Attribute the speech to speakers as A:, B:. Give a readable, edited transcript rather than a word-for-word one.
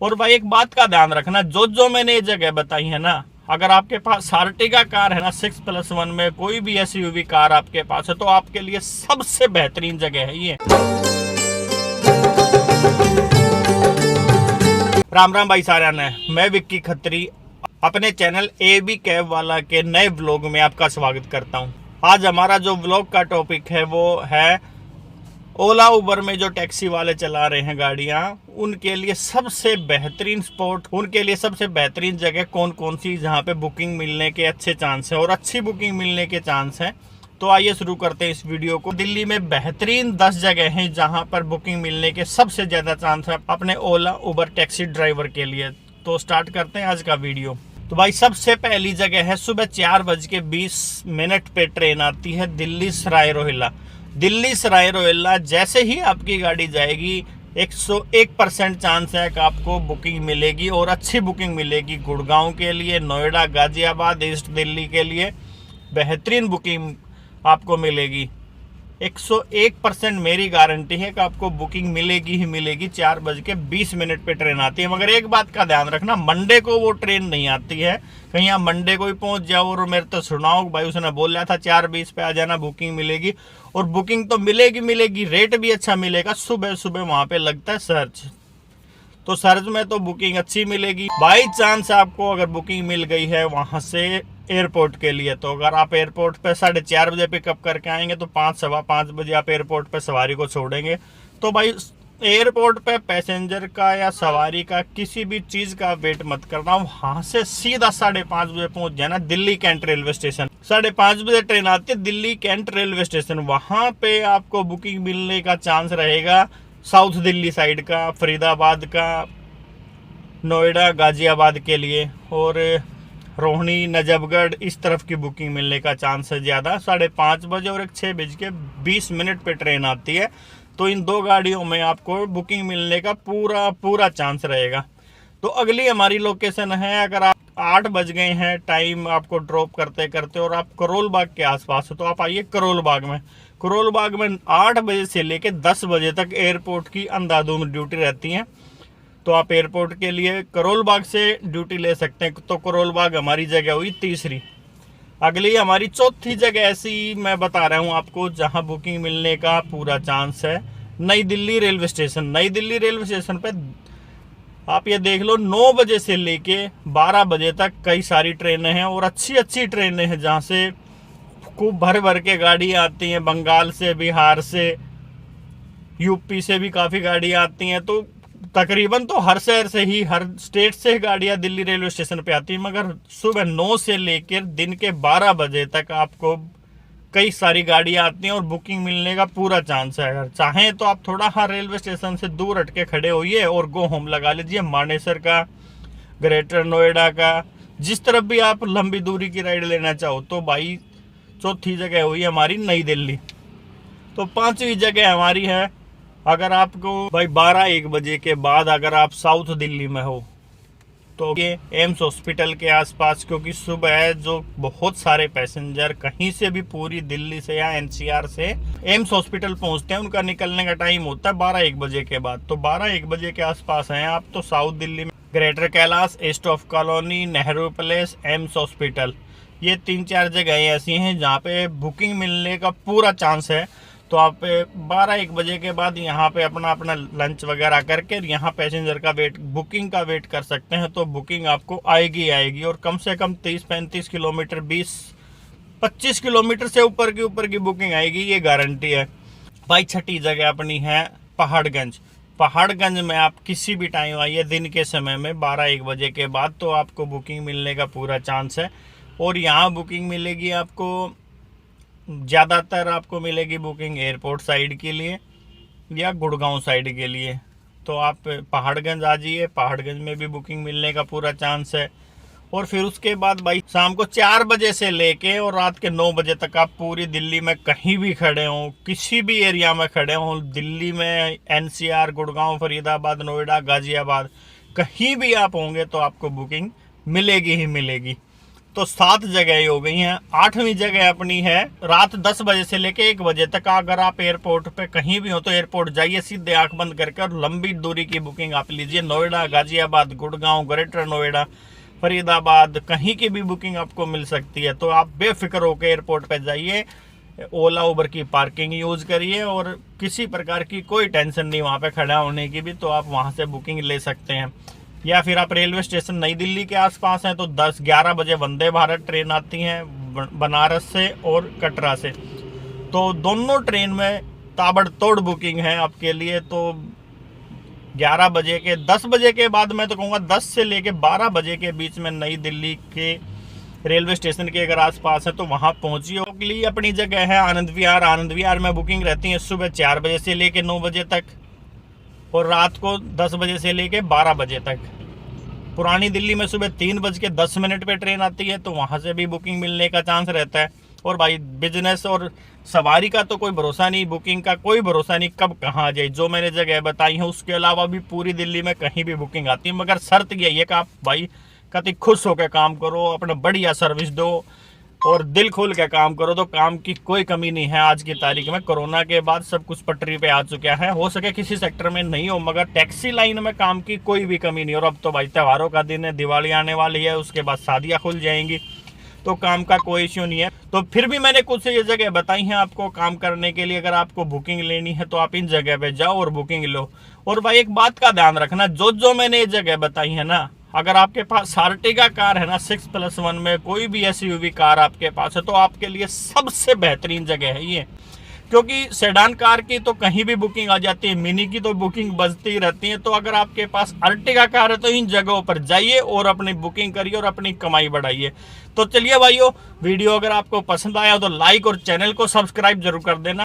A: और भाई एक बात का ध्यान रखना, जो मैंने ये जगह बताई है ना, अगर आपके पास आर्टिगा कार है ना 6+1 में, कोई भी एसयूवी कार आपके पास है, तो आपके लिए सबसे बेहतरीन जगह है ये। राम राम भाई सारा ने, मैं विक्की खत्री अपने चैनल ए बी कैब वाला के नए व्लॉग में आपका स्वागत करता हूं। आज हमारा जो व्लॉग का टॉपिक है वो है ओला उबर में जो टैक्सी वाले चला रहे हैं गाड़ियां, उनके लिए सबसे बेहतरीन स्पॉट, उनके लिए सबसे बेहतरीन जगह कौन कौन सी जहां पे बुकिंग मिलने के अच्छे चांस है और अच्छी बुकिंग मिलने के चांस है। तो आइए शुरू करते हैं इस वीडियो को। दिल्ली में बेहतरीन 10 जगह हैं जहां पर बुकिंग मिलने के सबसे ज्यादा चांस है अपने ओला उबर टैक्सी ड्राइवर के लिए। तो स्टार्ट करते हैं आज का वीडियो। तो भाई सबसे पहली जगह है, सुबह 4:20 पे ट्रेन आती है दिल्ली सराय रोहिल्ला। दिल्ली सराय रोहिल्ला जैसे ही आपकी गाड़ी जाएगी 101% चांस है कि आपको बुकिंग मिलेगी और अच्छी बुकिंग मिलेगी। गुड़गांव के लिए, नोएडा, गाजियाबाद, ईस्ट दिल्ली के लिए बेहतरीन बुकिंग आपको मिलेगी। 101% मेरी गारंटी है कि आपको बुकिंग मिलेगी ही मिलेगी। 4:20 पे ट्रेन आती है, मगर एक बात का ध्यान रखना, मंडे को वो ट्रेन नहीं आती है। कहीं आप मंडे को ही पहुंच जाओ और मेरे तो सुनाओ भाई उसने बोला था 4:20 पे आ जाना, बुकिंग मिलेगी। और बुकिंग तो मिलेगी, रेट भी अच्छा मिलेगा। सुबह सुबह वहां पे लगता है सर्च, तो सर्च में तो बुकिंग अच्छी मिलेगी। बाई चांस आपको अगर बुकिंग मिल गई है वहां से एयरपोर्ट के लिए, तो अगर आप एयरपोर्ट पे 4:30 बजे पिकअप करके आएंगे तो 5-5:15 बजे आप एयरपोर्ट पे सवारी को छोड़ेंगे। तो भाई एयरपोर्ट पे पैसेंजर का या सवारी का किसी भी चीज का वेट मत करना, वहां से सीधा 5:30 बजे पहुंच जाना दिल्ली कैंट रेलवे स्टेशन। 5:30 बजे ट्रेन आती है दिल्ली कैंट रेलवे स्टेशन, वहां पे आपको बुकिंग मिलने का चांस रहेगा साउथ दिल्ली साइड का, फरीदाबाद का, नोएडा, गाजियाबाद के लिए, और रोहिणी, नजफगढ़ इस तरफ की बुकिंग मिलने का चांस है ज़्यादा। 5:30 बजे और एक 6:20 पे ट्रेन आती है। तो इन दो गाड़ियों में आपको बुकिंग मिलने का पूरा चांस रहेगा। तो अगली हमारी लोकेशन है, अगर आप 8 बज गए हैं टाइम आपको ड्रॉप करते करते और आप करोल बाग के आसपास हो, तो आप आइए करोल बाग में। करोल बाग में 8 बजे से लेकर 10 बजे तक एयरपोर्ट की अंधाधुंध ड्यूटी रहती है। तो आप एयरपोर्ट के लिए करोल बाग से ड्यूटी ले सकते हैं। तो करोल बाग हमारी जगह हुई तीसरी। अगली हमारी चौथी जगह ऐसी मैं बता रहा हूँ आपको जहां बुकिंग मिलने का पूरा चांस है, नई दिल्ली रेलवे स्टेशन। नई दिल्ली रेलवे स्टेशन पे आप ये देख लो 9 बजे से लेके 12 बजे तक कई सारी ट्रेनें हैं और अच्छी ट्रेनें हैं जहां से खूब भर के गाड़ी आती हैं। बंगाल से, बिहार से, यूपी से भी काफ़ी गाड़ियाँ आती हैं। तो तकरीबन तो हर शहर से ही, हर स्टेट से गाड़ियाँ दिल्ली रेलवे स्टेशन पे आती हैं। मगर सुबह 9 से लेकर दिन के 12 बजे तक आपको कई सारी गाड़ियाँ आती हैं और बुकिंग मिलने का पूरा चांस है। अगर चाहें तो आप थोड़ा हाँ रेलवे स्टेशन से दूर हट के खड़े होइए और गो होम लगा लीजिए। मानेसर का, ग्रेटर नोएडा का, जिस तरफ भी आप लंबी दूरी की राइड लेना चाहो। तो भाई चौथी जगह हुई हमारी नई दिल्ली। तो पांचवी जगह हमारी है, अगर आपको भाई 12-1 बजे के बाद अगर आप साउथ दिल्ली में हो तो ये एम्स हॉस्पिटल के आसपास, क्योंकि सुबह जो बहुत सारे पैसेंजर कहीं से भी पूरी दिल्ली से या एनसीआर से एम्स हॉस्पिटल पहुंचते हैं, उनका निकलने का टाइम होता है 12-1 बजे के बाद। तो 12-1 बजे के आसपास हैं आप तो साउथ दिल्ली में greater Kailash, east of colony, Nehru palace, AIIMS hospital, ये 3-4 जगह ऐसी हैं जहाँ पे बुकिंग मिलने का पूरा चांस है। तो आप 12-1 बजे के बाद यहाँ पे अपना लंच वगैरह करके यहाँ पैसेंजर का बुकिंग का वेट कर सकते हैं। तो बुकिंग आपको आएगी और कम से कम 30-35 किलोमीटर, 20-25 किलोमीटर से ऊपर की बुकिंग आएगी, ये गारंटी है। भाई छठी जगह अपनी है पहाड़गंज। पहाड़गंज में आप किसी भी टाइम आइए दिन के समय में 12-1 बजे के बाद, तो आपको बुकिंग मिलने का पूरा चांस है। और यहाँ बुकिंग मिलेगी आपको, ज़्यादातर आपको मिलेगी बुकिंग एयरपोर्ट साइड के लिए या गुड़गांव साइड के लिए। तो आप पहाड़गंज आ जाइए, पहाड़गंज में भी बुकिंग मिलने का पूरा चांस है। और फिर उसके बाद भाई शाम को 4 बजे से लेके और रात के 9 बजे तक आप पूरी दिल्ली में कहीं भी खड़े हों, किसी भी एरिया में खड़े हों, दिल्ली में एनसीआर, गुड़गांव, फरीदाबाद, नोएडा, गाजियाबाद, कहीं भी आप होंगे तो आपको बुकिंग मिलेगी ही मिलेगी। तो 7 जगह हो गई हैं। 8वीं जगह अपनी है रात 10 बजे से लेके 1 बजे तक। अगर आप एयरपोर्ट पे कहीं भी हो तो एयरपोर्ट जाइए, सीधे आंख बंद करके, और लंबी दूरी की बुकिंग आप लीजिए। नोएडा, गाजियाबाद, गुड़गांव, ग्रेटर नोएडा, फरीदाबाद, कहीं की भी बुकिंग आपको मिल सकती है। तो आप बेफिक्र होकर एयरपोर्ट पे जाइए, ओला उबर की पार्किंग यूज करिए, और किसी प्रकार की कोई टेंशन नहीं वहाँ पे खड़ा होने की भी, तो आप वहाँ से बुकिंग ले सकते हैं। या फिर आप रेलवे स्टेशन नई दिल्ली के आसपास हैं तो 10-11 बजे वंदे भारत ट्रेन आती हैं बनारस से और कटरा से। तो दोनों ट्रेन में ताबड़तोड़ बुकिंग है आपके लिए। तो 11 बजे के 10 बजे के बाद, मैं तो कहूँगा 10 से लेके 12 बजे के बीच में नई दिल्ली के रेलवे स्टेशन के अगर आसपास है तो वहाँ पहुँचिए। के लिए अपनी जगह है आनंद विहार। आनंद विहार में बुकिंग रहती है सुबह 4 बजे से लेके 9 बजे तक, और रात को 10 बजे से लेके 12 बजे तक। पुरानी दिल्ली में सुबह 3:10 पे ट्रेन आती है, तो वहाँ से भी बुकिंग मिलने का चांस रहता है। और भाई बिजनेस और सवारी का तो कोई भरोसा नहीं, बुकिंग का कोई भरोसा नहीं, कब कहाँ आ जाए। जो मैंने जगह बताई है उसके अलावा भी पूरी दिल्ली में कहीं भी बुकिंग आती है, मगर शर्त यही है कि आप भाई कति खुश होकर काम करो, अपना बढ़िया सर्विस दो और दिल खोल के काम करो। तो काम की कोई कमी नहीं है आज की तारीख में। कोरोना के बाद सब कुछ पटरी पे आ चुका है। हो सके किसी सेक्टर में नहीं हो, मगर टैक्सी लाइन में काम की कोई भी कमी नहीं। और अब तो भाई त्योहारों का दिन है, दिवाली आने वाली है, उसके बाद शादियाँ खुल जाएंगी, तो काम का कोई इश्यू नहीं है। तो फिर भी मैंने कुछ ये जगह बताई हैं आपको काम करने के लिए। अगर आपको बुकिंग लेनी है तो आप इन जगह पे जाओ और बुकिंग लो। और भाई एक बात का ध्यान रखना, जो मैंने ये जगह बताई है ना, अगर आपके पास आर्टिगा कार है ना 6+1 में, कोई भी एसयूवी कार आपके पास है, तो आपके लिए सबसे बेहतरीन जगह है ये। क्योंकि सेडान कार की तो कहीं भी बुकिंग आ जाती है, मिनी की तो बुकिंग बजती रहती है। तो अगर आपके पास अर्टिगा कार है तो इन जगहों पर जाइए और अपनी बुकिंग करिए और अपनी कमाई बढ़ाइए। तो चलिए भाइयों, वीडियो अगर आपको पसंद आया तो लाइक और चैनल को सब्सक्राइब जरूर कर देना।